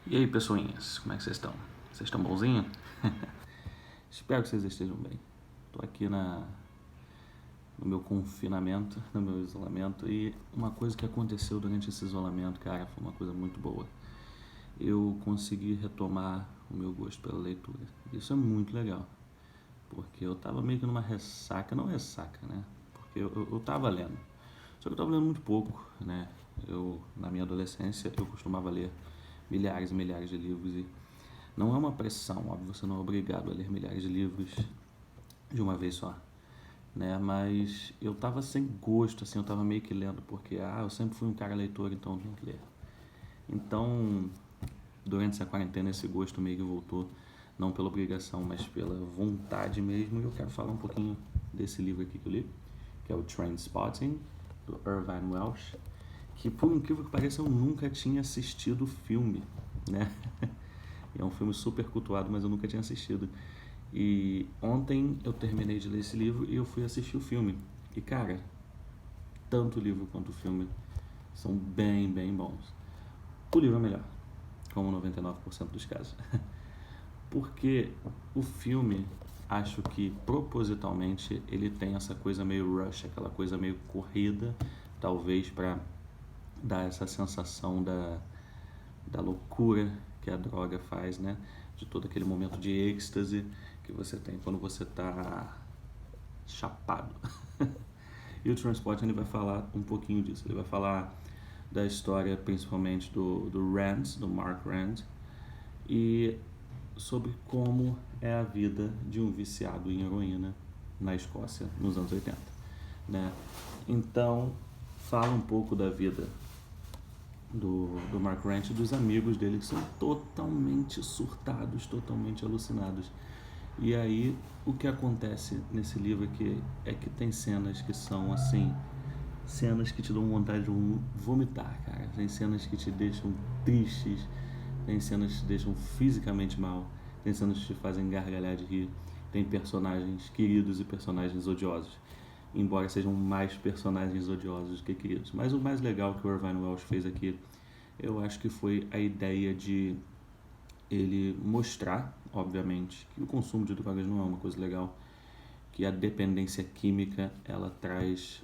E aí, pessoinhas, como é que vocês estão? Vocês estão bonzinhos? Espero que vocês estejam bem. Tô aqui no meu confinamento, no meu isolamento, e uma coisa que aconteceu durante esse isolamento, cara, foi uma coisa muito boa. Eu consegui retomar o meu gosto pela leitura. Isso é muito legal, porque eu tava meio que numa ressaca, não ressaca, né? Porque eu tava lendo, só que eu tava lendo muito pouco, né? Na minha adolescência, eu costumava ler milhares e milhares de livros e não é uma pressão, óbvio, você não é obrigado a ler milhares de livros de uma vez só, né? Mas eu tava sem gosto, assim, eu tava meio que lendo porque, eu sempre fui um cara leitor, então eu tenho que ler. Então, durante essa quarentena, esse gosto meio que voltou, não pela obrigação, mas pela vontade mesmo, e eu quero falar um pouquinho desse livro aqui que eu li, que é o Trainspotting, do Irvine Welsh, que por incrível que pareça eu nunca tinha assistido o filme, né? É um filme super cultuado, mas eu nunca tinha assistido. E ontem eu terminei de ler esse livro e eu fui assistir o filme. E cara, tanto o livro quanto o filme são bem, bem bons. O livro é melhor, como 99% dos casos. Porque o filme, acho que propositalmente ele tem essa coisa meio rush, aquela coisa meio corrida, talvez para dar essa sensação da loucura que a droga faz, né? De todo aquele momento de êxtase que você tem quando você tá chapado. E o Transport ele vai falar um pouquinho disso. Ele vai falar da história principalmente do Rand, do Mark Rand, e sobre como é a vida de um viciado em heroína na Escócia nos anos 80, né? Então, fala um pouco da vida do Mark Rand e dos amigos dele que são totalmente surtados, totalmente alucinados. E aí o que acontece nesse livro aqui é que tem cenas que são assim, cenas que te dão vontade de vomitar, cara. Tem cenas que te deixam tristes, tem cenas que te deixam fisicamente mal, tem cenas que te fazem gargalhar de rir, tem personagens queridos e personagens odiosos, embora sejam mais personagens odiosos do que queridos. Mas o mais legal que o Irvine Welsh fez aqui, eu acho que foi a ideia de ele mostrar, obviamente, que o consumo de drogas não é uma coisa legal, que a dependência química ela traz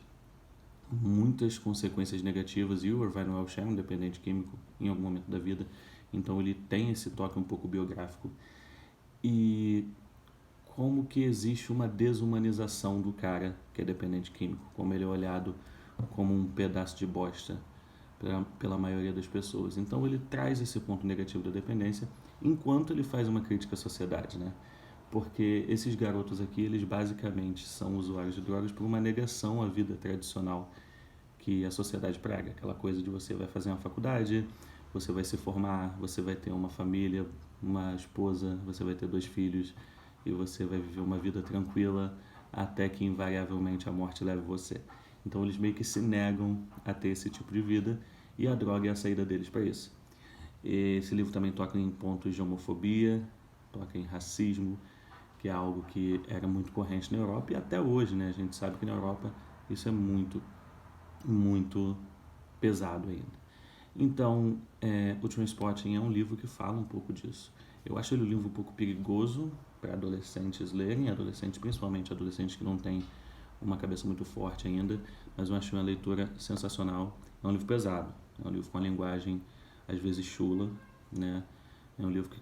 muitas consequências negativas, e o Irvine Welsh é um dependente químico em algum momento da vida, então ele tem esse toque um pouco biográfico. E como que existe uma desumanização do cara que é dependente químico, como ele é olhado como um pedaço de bosta pela maioria das pessoas. Então ele traz esse ponto negativo da dependência, enquanto ele faz uma crítica à sociedade, né? Porque esses garotos aqui, eles basicamente são usuários de drogas por uma negação à vida tradicional que a sociedade prega. Aquela coisa de você vai fazer uma faculdade, você vai se formar, você vai ter uma família, uma esposa, você vai ter 2 filhos e você vai viver uma vida tranquila até que invariavelmente a morte leve você. Então eles meio que se negam a ter esse tipo de vida e a droga é a saída deles para isso. Esse livro também toca em pontos de homofobia, toca em racismo, que é algo que era muito corrente na Europa e até hoje, né? A gente sabe que na Europa isso é muito, muito pesado ainda. Então, o Trainspotting é um livro que fala um pouco disso. Eu acho ele um livro um pouco perigoso para adolescentes lerem, principalmente adolescentes que não têm uma cabeça muito forte ainda, mas eu acho uma leitura sensacional. É um livro pesado, é um livro com a linguagem às vezes chula, né? É um livro que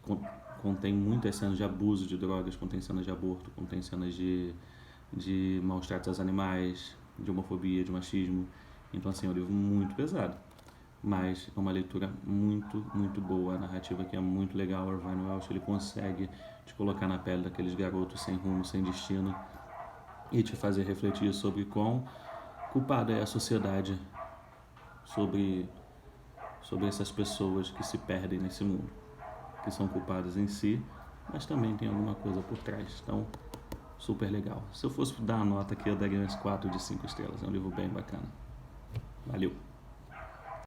contém muitas cenas de abuso de drogas, contém cenas de aborto, contém cenas de maus tratos aos animais, de homofobia, de machismo. Então, assim, é um livro muito pesado, mas é uma leitura muito, muito boa. A narrativa aqui é muito legal. O Irvine Welsh, ele consegue te colocar na pele daqueles garotos sem rumo, sem destino e te fazer refletir sobre quão culpada é a sociedade sobre essas pessoas que se perdem nesse mundo, que são culpadas em si, mas também tem alguma coisa por trás. Então, super legal. Se eu fosse dar uma nota aqui, eu daria umas 4 de 5 estrelas. É um livro bem bacana. Valeu!